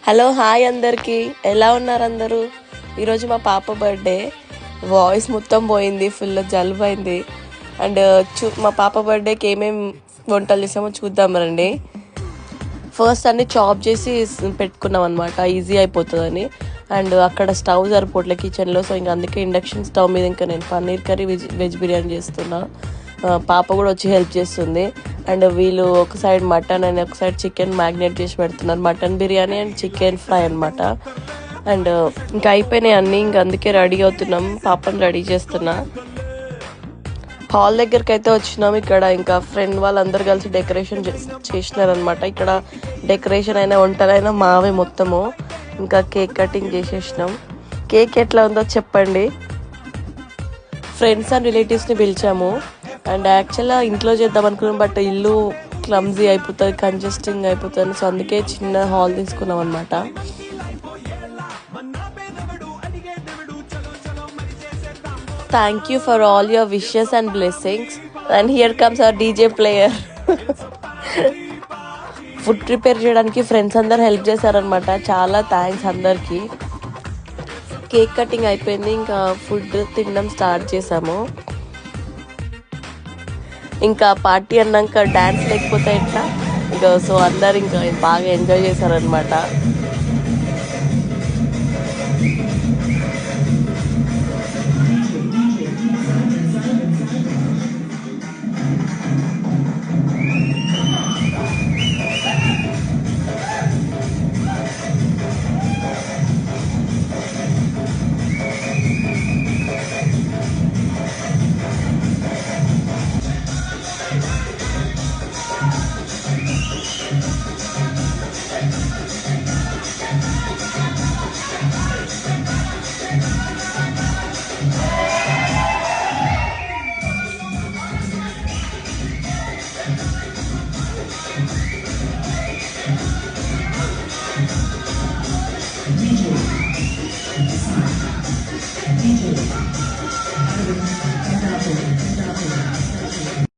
Hello hi అందరికీ, ఎలా ఉన్నారు అందరూ? ఈరోజు మా పాప బర్త్డే. వాయిస్ మొత్తం పోయింది, ఫుల్ జలుబు అయింది. అండ్ మా పాప బర్త్డేకి ఏమేమి వంటలు చేసామో చూద్దాం రండి. ఫస్ట్ అన్ని చాప్ చేసి పెట్టుకున్నాం అనమాట, ఈజీ అయిపోతుందని. అండ్ అక్కడ స్టవ్ సరిపోట్లే కిచెన్లో, సో ఇంకా అందుకే ఇండక్షన్ స్టవ్ మీద ఇంకా నేను పన్నీర్ కర్రీ వెజ్ బిర్యానీ చేస్తున్నా. పాప కూడా వచ్చి హెల్ప్ చేస్తుంది. అండ్ వీళ్ళు ఒక సైడ్ మటన్ అండ్ ఒక సైడ్ చికెన్ మ్యాగ్నేట్ చేసి పెడుతున్నారు. Mutton biryani and chicken fry అనమాట. అండ్ ఇంకా అయిపోయినాయి అన్నీ, ఇంకా అందుకే రెడీ అవుతున్నాం. పాపని రెడీ చేస్తున్నా. హాల్ దగ్గరికి అయితే వచ్చినాం. ఇక్కడ ఇంకా ఫ్రెండ్ వాళ్ళందరూ కలిసి డెకరేషన్ చేసినారనమాట. ఇక్కడ డెకరేషన్ అయినా వంటలైనా మావే మొత్తము. ఇంకా కేక్ కటింగ్ చేసేసినాం. కేక్ ఎట్లా ఉందో చెప్పండి. ఫ్రెండ్స్ అండ్ రిలేటివ్స్ని పిలిచాము. అండ్ యాక్చువల్గా ఇంట్లో చేద్దాం అనుకున్నాం, బట్ ఇల్లు క్లమ్జీ అయిపోతుంది, కంజెస్టింగ్ అయిపోతుంది. సో అందుకే చిన్న హాల్ తీసుకున్నాం అనమాట. Thank you for all your wishes and blessings. And here comes hour DJ player. Food prepare చేయడానికి ఫ్రెండ్స్ అందరు హెల్ప్ చేశారనమాట. చాలా థ్యాంక్స్ అందరికీ. కేక్ కటింగ్ అయిపోయింది, ఇంకా ఫుడ్ తినడం స్టార్ట్ చేసాము. ఇంకా పార్టీ అన్నాక డ్యాన్స్ లేకపోతే ఎట్లా, ఇంకా సో అందరు ఇంకా బాగా ఎంజాయ్ చేశారనమాట.